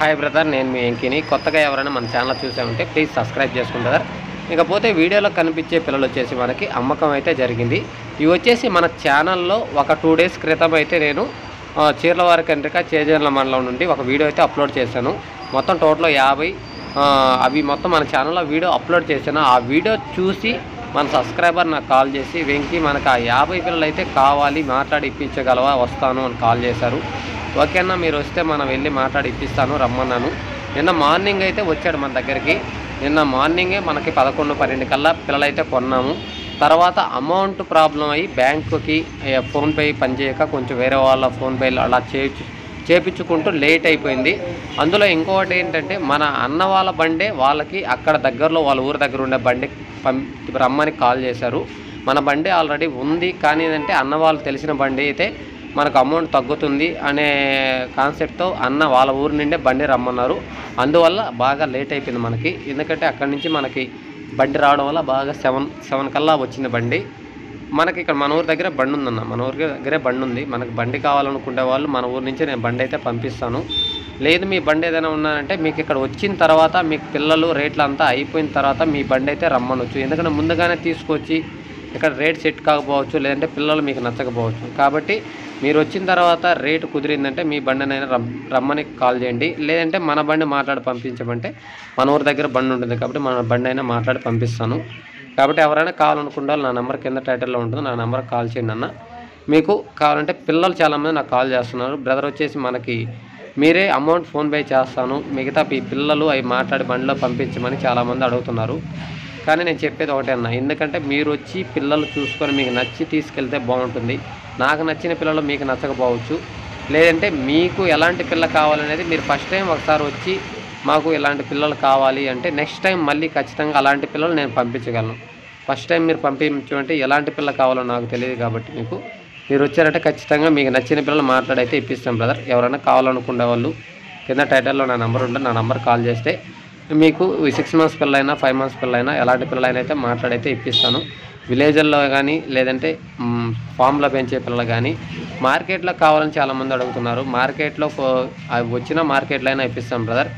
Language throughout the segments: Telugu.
హాయ్ బ్రదర్, నేను మీ వెంకీని. కొత్తగా ఎవరైనా మన ఛానల్ చూసే ఉంటే ప్లీజ్ సబ్స్క్రైబ్ చేసుకుంటారు. ఇకపోతే వీడియోలో కనిపించే పిల్లలు వచ్చేసి మనకి అమ్మకం అయితే జరిగింది. ఇవి వచ్చేసి మన ఛానల్లో ఒక 2 డేస్ క్రితం అయితే నేను చీర్లవారి కండ్రిక చేజర్ల మండలం నుండి ఒక వీడియో అయితే అప్లోడ్ చేశాను. మొత్తం టోటల్ 50 అవి మొత్తం మన ఛానల్లో వీడియో అప్లోడ్ చేశాను. ఆ వీడియో చూసి మన సబ్స్క్రైబర్ నాకు కాల్ చేసి, వెంకీ మనకు ఆ 50 పిల్లలు అయితే కావాలి, మాట్లాడి ఇప్పించగలవా, వస్తాను అని కాల్ చేశారు. ఓకేనా, మీరు వస్తే మనం వెళ్ళి మాట్లాడి ఇప్పిస్తాను రమ్మన్నాను. నిన్న మార్నింగ్ అయితే వచ్చాడు మన దగ్గరికి. నిన్న మార్నింగే మనకి 11-12 కల్లా పిల్లలైతే కొన్నాము. తర్వాత అమౌంట్ ప్రాబ్లం అయ్యి బ్యాంకుకి ఫోన్పే పనిచేయక కొంచెం వేరే వాళ్ళ ఫోన్పేలో అలా చేపించుకుంటూ లేట్ అయిపోయింది. అందులో ఇంకొకటి ఏంటంటే, మన అన్న వాళ్ళ బండే వాళ్ళకి అక్కడ దగ్గరలో వాళ్ళ ఊరి దగ్గర ఉండే బండి రమ్మని కాల్ చేశారు. మన బండి ఆల్రెడీ ఉంది, కానీ ఏంటంటే అన్న వాళ్ళు తెలిసిన బండి అయితే మనకు అమౌంట్ తగ్గుతుంది అనే కాన్సెప్ట్తో అన్న వాళ్ళ ఊరి నుండే బండి రమ్మన్నారు. అందువల్ల బాగా లేట్ అయిపోయింది మనకి. ఎందుకంటే అక్కడి నుంచి మనకి బండి రావడం వల్ల బాగా 7 కల్లా వచ్చింది బండి. మనకి ఇక్కడ మన ఊరి దగ్గర బండి ఉందన్న, మన ఊరి దగ్గరే బండి ఉంది. మనకు బండి కావాలనుకునే వాళ్ళు మన ఊరి నుంచి నేను బండి అయితే పంపిస్తాను. లేదు మీ బండి ఏదైనా ఉన్నారంటే మీకు ఇక్కడ వచ్చిన తర్వాత మీకు పిల్లలు రేట్లు అంతా అయిపోయిన తర్వాత మీ బండి అయితే రమ్మనొచ్చు. ఎందుకంటే ముందుగానే తీసుకొచ్చి ఇక్కడ రేట్ సెట్ కాకపోవచ్చు, లేదంటే పిల్లలు మీకు నచ్చకపోవచ్చు. కాబట్టి మీరు వచ్చిన తర్వాత రేటు కుదిరిందంటే మీ బండినైనా రమ్మని కాల్ చేయండి. లేదంటే మన బండి మాట్లాడి పంపించమంటే మన ఊరి దగ్గర బండి ఉంటుంది కాబట్టి మన బండి అయినా మాట్లాడి పంపిస్తాను. కాబట్టి ఎవరైనా కావాలనుకుంటే నా నెంబర్ కింద టైటిల్లో ఉంటుంది, నా నెంబర్కి కాల్ చేయండి అన్న. మీకు కావాలంటే పిల్లలు చాలామంది నాకు కాల్ చేస్తున్నారు. బ్రదర్ వచ్చేసి మనకి మీరే అమౌంట్ ఫోన్పే చేస్తాను, మిగతా ఈ పిల్లలు అవి మాట్లాడి బండిలో పంపించమని చాలామంది అడుగుతున్నారు. కానీ నేను చెప్పేది ఒకటే అన్న, ఎందుకంటే మీరు వచ్చి పిల్లలు చూసుకొని మీకు నచ్చి తీసుకెళ్తే బాగుంటుంది. నాకు నచ్చిన పిల్లలు మీకు నచ్చకపోవచ్చు. లేదంటే మీకు ఎలాంటి పిల్ల కావాలనేది మీరు ఫస్ట్ టైం ఒకసారి వచ్చి మాకు ఇలాంటి పిల్లలు కావాలి అంటే నెక్స్ట్ టైం మళ్ళీ ఖచ్చితంగా అలాంటి పిల్లలు నేను పంపించగలను. ఫస్ట్ టైం మీరు పంపించమంటే ఎలాంటి పిల్ల కావాలో నాకు తెలియదు. కాబట్టి మీరు వచ్చారంటే ఖచ్చితంగా మీకు నచ్చిన పిల్లలు మాట్లాడైతే ఇప్పిస్తాం బ్రదర్. ఎవరైనా కావాలనుకునే వాళ్ళు కింద టైటిల్లో నా నెంబర్ ఉంటుంది, నా నెంబర్ కాల్ చేస్తే మీకు 6 మంత్స్ పిల్లలైనా 5 మంత్స్ పిల్లలైనా ఎలాంటి పిల్లలైనా అయితే మాట్లాడైతే ఇప్పిస్తాను. విలేజ్ల్లో కానీ లేదంటే ఫామ్లో పెంచే పిల్లలు కానీ మార్కెట్లో కావాలని చాలామంది అడుగుతున్నారు. మార్కెట్లో వచ్చిన మార్కెట్లో అయినా ఇప్పిస్తాం బ్రదర్.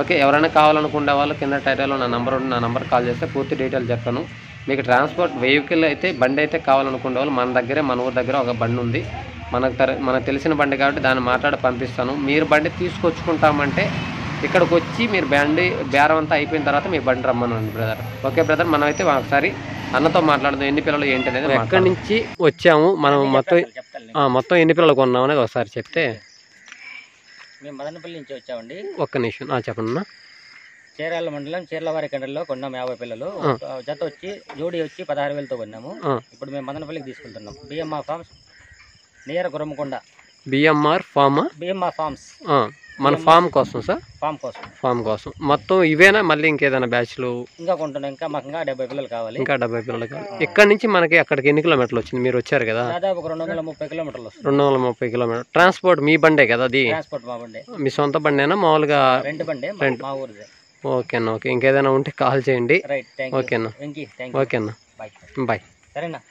ఓకే, ఎవరైనా కావాలనుకునే వాళ్ళు కింద టైటిల్లో నా నెంబర్ ఉంటుంది, నా నెంబర్ కాల్ చేస్తే పూర్తి డీటెయిల్ చెప్తాను. మీకు ట్రాన్స్పోర్ట్ వెహికల్ అయితే బండి అయితే కావాలనుకునే వాళ్ళు మన దగ్గరే, మన ఊరి దగ్గర ఒక బండి ఉంది. మనకు తెలిసిన బండి కాబట్టి దాన్ని మాట్లాడి పంపిస్తాను. మీరు బండి తీసుకొచ్చుకుంటామంటే ఇక్కడికి వచ్చి మీరు బండి బేరం అంతా అయిపోయిన తర్వాత మీ బండి రమ్మనండి బ్రదర్. ఓకే బ్రదర్, మనం అయితే ఒకసారి అన్నతో మాట్లాడదాం ఎన్ని పిల్లలు ఏంటి అనేది. ఎక్కడి నుంచి వచ్చాము మనం, మొత్తం ఎన్ని పిల్లలు కొన్నాం అనేది ఒకసారి చెప్తే. మేము మదనపల్లి నుంచి వచ్చామండి. ఒక్క నిమిషం చెప్పండి అన్న. చీరాల మండలం చీర్లవారి కండ్రిలో కొన్నాము 50 పిల్లలు. జత వచ్చి జోడీ వచ్చి 16,000తో కొన్నాము. ఇప్పుడు మేము మదనపల్లికి తీసుకెళ్తున్నాం. BMR farms near Gurrammakonda. BMR farms మన ఫామ్ కోసం సార్, ఫామ్ కోసం మొత్తం ఇవేనా, మళ్ళీ ఇంకేదైనా బ్యాచ్లు ఇంకా కొంటున్నాం. మాకు ఇంకా 70 పిల్లలు కావాలి. ఇంకా 70 పిల్లలు కావాలి. ఇక్కడ నుంచి మనకి అక్కడికి ఎన్ని కిలోమీటర్లు వచ్చింది? మీరు వచ్చారు కదా, దాదాపు 230 కిలోమీటర్లు. 230 కిలోమీటర్. ట్రాన్స్పోర్ట్ మీ బండే కదా అది? ట్రాన్స్పోర్ట్ మా బండే. మీ సొంత బండేనా మామూలుగా? రెంట్ బండే, మా ఊరిదే. ఓకేనా, ఓకే. ఇంకేదైనా ఉంటే కాల్ చేయండి. రైట్, ఓకేనా, ఓకేనా, బాయ్. సరేనా.